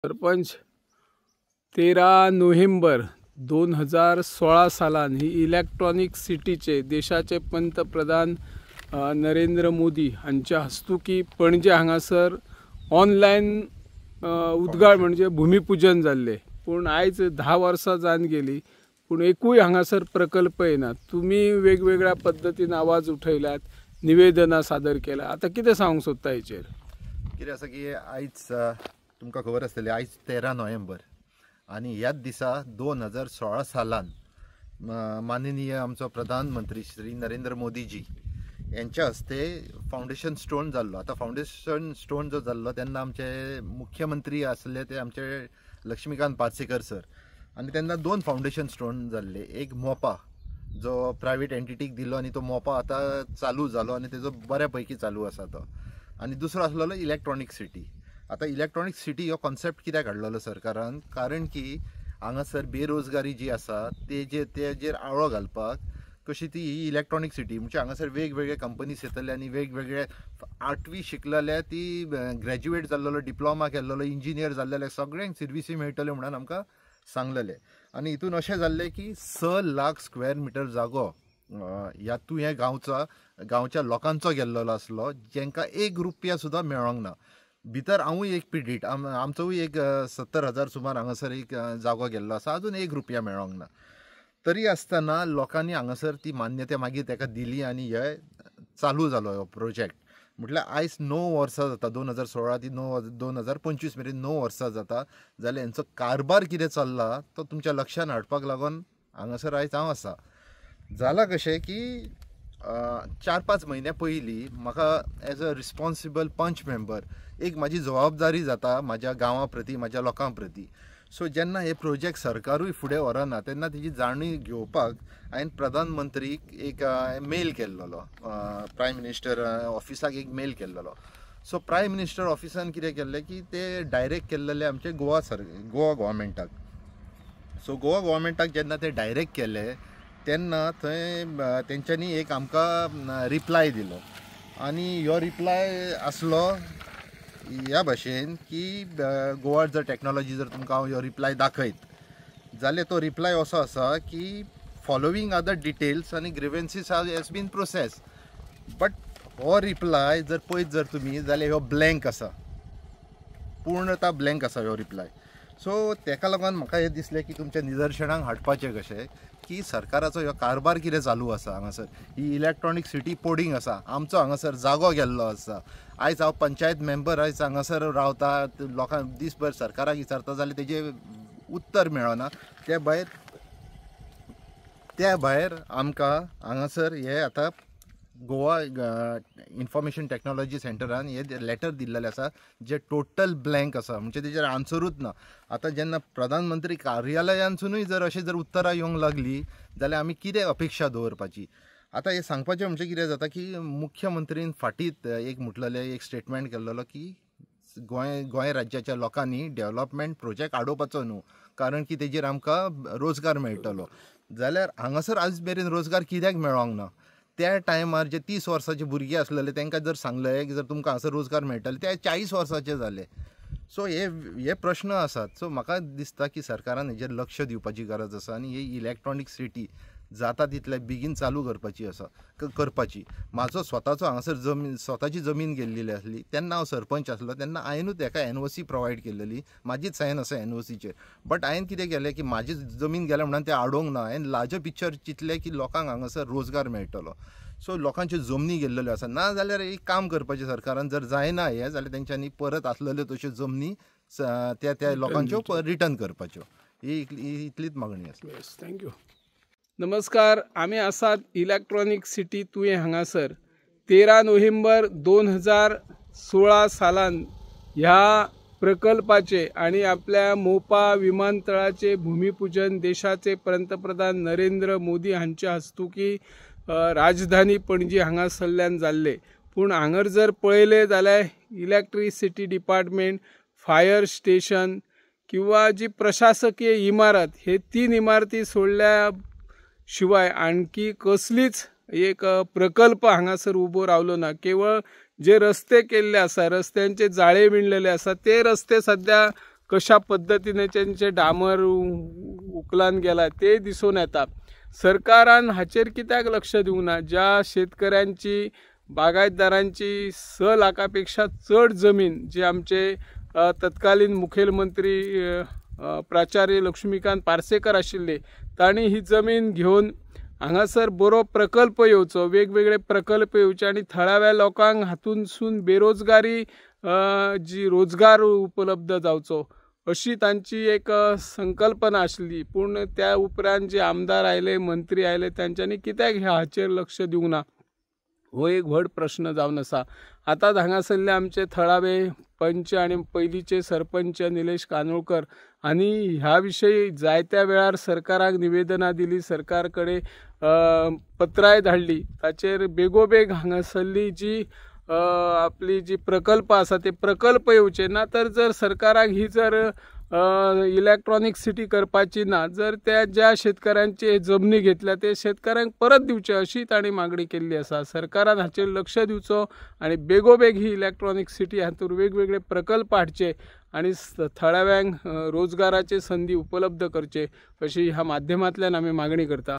Sarpanch 13 November 2016 सालान ही electronic सिटीचे देशाचे पंतप्रधान नरेंद्र मोदी हांच्या हस्तुकी पणजे हांगासर ऑनलायन उद्घाटन म्हणजे भूमिपूजन जाल्ले। पण आयज 10 वर्सां जावन गेली पण एकूय हांगासर प्रकल्प येना। तुम्ही वेगवेगळ्या पद्धतीन आवाज उठयल्यात, निवेदनां सादर केला, आता कितें सांगूंक सोदता हेचेर? कितें आसा की आयज तुमकां खबर आसतली आयज 13 नोव्हेंबर आनी ह्याच दिसा 2016 सालान माननीय आमचो प्रधानमंत्री श्री नरेंद्र मोदीजी यांच्या हस्ते फाउंडेशन स्टोन जाल्लो। आता फाउंडेशन स्टोन जो जाल्लो तेन्ना आमचे मुख्यमंत्री आसले ते आमचे लक्ष्मीकांत पार्सेकर सर, आनी तेन्ना 2 फाउंडेशन स्टोन जाल्ले। एक मोपा जो प्रायवेट एंटिटीक दिलो आनी तो मोपा आता चालू जालो आनी तेजो बऱ्यापैकी चालू आसा तो, आनी दुसरो आसलो इलेक्ट्रॉनिक सिटी। आता इलेक्ट्रॉनिक सिटी हो कॉन्सेप्ट कित्याक हाडलेलो सरकारान, कारण की हांगासर बेरोजगारी जी आसा तेजेर आळो घालपाक कशी ती इलेक्ट्रॉनिक सिटी म्हणजे हांगासर वेगवेगळे कंपनीज येतले आनी वेगवेगळे 8वी शिकलेले ती ग्रॅज्युएट जाल्लो, डिप्लोमा केल्लो, इंजिनियर जाल्लेले सगळ्यांक सर्विसी मेळटल्यो म्हणून आमकां सांगलेले। आनी हितून अशें जाल्लें की 6 लाख स्क्वेअर मिटर जागो ह्यातूं हे गांवच्या लोकांचो गेल्लो आसलो, जेंकां 1 रुपया सुद्दां मेळोंक ना। भितर हांवूय एक पीडीट, आमचोय एक 70,000 सुमार हांगासर एक जागो गेल्लो आसा, अजून 1 रुपया मेळोंक ना। तरी आसतना लोकांनी हांगासर ती मान्यता मागीर ताका दिली आनी हे चालू जालो हो प्रोजेक्ट। म्हटल्यार आयज 9 वर्सां जाता, 2016 ती 2025 मेरेन 9 वर्सां जाता। जाल्यार हेंचो कारबार कितें चल्ला तो तुमच्या लक्षांत हाडपाक लागून हांगासर आयज हांव आसा। जालां कशें की 4-5 म्हयन्या पयलीं म्हाका एज अ रिस्पॉन्सिबल पंच मेंबर एक म्हाजी जबाबदारी जाता म्हाज्या गांवा प्रती, म्हाज्या लोकां प्रती। सो जेन्ना हे प्रोजेक्ट सरकारूय फुडें व्हरना तेन्ना तेजी जाणीव घेवपाक हांवें प्रधानमंत्रीक एक मेल केल्लो, प्रायम मिनिस्टर ऑफिसाक एक मेल केल्लो। सो प्रायम मिनिस्टर ऑफिसान कितें केल्लें की ते डायरेक्ट केल्लेले आमचे गोवा गव्हर्मेंटाक। सो गोवा गव्हर्मेंटाक जेन्ना ते डायरेक्ट केले तेन्ना थंय तेंच्यांनी एक आमकां रिप्लाय दिलो, आनी ह्यो रिप्लाय आसलो ह्या भाशेन की गोवा जर टॅक्नॉलॉजी जर तुमकां हांव ह्यो रिप्लाय दाखयत जाल्यार तो रिप्लाय असो आसा की फॉलोवींग आर द डिटेल्स आनी ग्रिवेन्सीस हॅज बीन प्रोसेस। बट हो रिप्लाय जर पळयत जर तुमी जाल्यार ह्यो ब्लँक आसा, पूर्णता ब्लँक आसा ह्यो रिप्लाय। सो तेका लागून म्हाका हें दिसलें की तुमच्या निदर्शनाक हाडपाचें कशें की सरकाराचो ह्यो कारबार कितें चालू आसा हांगासर। ही इलेक्ट्रॉनिक सिटी पोडिंग आसा, आमचो हांगासर जागो गेल्लो आसा। आयज हांव पंचायत मेंबर आयज हांगासर रावता, लोकांक दिसभर सरकाराक विचारता जाल्यार तेजें उत्तर मेळना। त्या भायर आमकां हांगासर हे आतां गोवा इन्फॉर्मेशन टॅक्नॉलॉजी सेंटरान हे लेटर दिल्लेलें आसा जे टोटल ब्लँक आसा, म्हणजे तेजेर आन्सरूच ना। आतां जेन्ना प्रधानमंत्री कार्यालयांतसूनय जर अशी जर उतरां येवंक लागली जाल्यार आमी कितें अपेक्षा दवरपाची? आतां हें सांगपाचें म्हणजे कितें जाता की मुख्यमंत्रीन फाटींच एक म्हटलेलें एक स्टेटमेंट केल्लो की गोंय राज्याच्या लोकांनी डेव्हलपमेंट प्रोजेक्ट आडोवपाचो न्हू, कारण की तेजेर आमकां रोजगार मेळटलो। जाल्यार हांगासर आयज मेरेन रोजगार कित्याक मेळोंक ना? त्या टायमार जे 30 वर्साचे भुरगे आसलेले तांकां जर सांगलें की जर तुमकां हांगासर रोजगार मेळटले ते 40 वर्साचे जाले। सो हे प्रश्न आसात। सो म्हाका दिसता की सरकारान हेजेर लक्ष दिवपाची गरज आसा आनी ही इलेक्ट्रॉनिक सिटी जाता तितले बेगीन चालू करपाची। म्हाजो स्वताचो हांगासर स्वताची जमीन गेल्ली आसली तेन्ना हांव सरपंच आसलो, तेन्ना हांवेंनूच एका एनओसी प्रोवायड केल्ली, म्हाजीच सायन आसा एनओसीचेर। बट हांवें कितें केलें की म्हाजी जमीन गेल्या म्हणून तें आडोवंक ना, हांवें लार्जर पिक्चर चिंतलें की लोकांक हांगासर रोजगार मेळटलो। सो लोकांच्यो जमनी गेल्ल्यो आसा, ना जाल्यार एक काम करपाचें सरकारान, जर जायना हें जाल्यार तेंच्यांनी परत आसलेल्यो तश्यो जमनी त्या लोकांच्यो रिटर्न करपाच्यो। ही इतलीच मागणी आसा। थँक्यू। नमस्कार, आमी आसात इलेक्ट्रॉनिक सिटी तुयें हांगासर 13 नोव्हेंबर 2016 सालान ह्या प्रकल्पाचे आणि आपल्या मोपा विमानतळाचे भूमिपूजन देशाचे पंतप्रधान नरेंद्र मोदी हांच्या हस्तुकी राजधानी पणजी हांगासरल्यान जाल्ले। पूण हांगर जर पळयलें जाल्यार इलेक्ट्रिसिटी डिपार्टमेंट, फायर स्टेशन किंवा जी प्रशासकीय इमारत हे 3 इमारती सोडल्या शिवाय आणखी कसलीच एक प्रकल्प हांगासर उबो रावलो ना। केवळ जे रस्ते केल्ले आसा, रस्त्यांचे जाळे विणलेले आसा ते रस्ते सध्या कशा पद्धतीने त्यांचे डामर उकलान गेला ते दिसून येता। सरकारान हाचेर कित्याक लक्ष दिवना? ज्या शेतकऱ्यांची बागायतदारांची 6 लाखापेक्षा चढ जमीन जी आमचे तत्कालीन मुखेलमंत्री प्राचार्य लक्ष्मीकांत पार्सेकर आशिल्ले, तांणी ही जमीन घेवन हांगासर बरो प्रकल्प येवचो, वेगवेगळे प्रकल्प येवचे आनी थळाव्या लोकांक हातूंतसून बेरोजगारी जी रोजगार उपलब्ध जावचो अशी तांची एक संकल्पना आसली। पूण त्या उपरांत जे आमदार आयले, मंत्री आयले, तांच्यांनी कित्याक हाचेर लक्ष दिवंक ना हो एक व्हड प्रश्न जावन आसा। आतां हांगासरले आमचे थळावे पंच आनी पयलींचे सरपंच निलेश कानोळकर हांणी ह्या विशयी जायत्या वेळार सरकाराक निवेदनां दिली, सरकार कडेन पत्राय धाडली। ताचेर बेगोबेग हांगासरली जी आपली जी प्रकल्प आसा ते प्रकल्प येवचे ना, तर जर सरकाराक ही जर इलेक्ट्रॉनिक सिटी करपाची ना, जर त्या ज्या शेतकऱ्यांचे जमनी घेतल्या ते शेतकऱ्यांक परत दिवचे अशी तांणी मागणी केल्ली आसा। सरकारान हाचेर लक्ष दिवचो आनी बेगोबेग ही इलेक्ट्रॉनिक सिटी हातूंत वेगवेगळे प्रकल्प हाडचे आनी थळाव्यांक रोजगाराचे संदी उपलब्ध करचे अशी ह्या माध्यमांतल्यान आमी मागणी करता।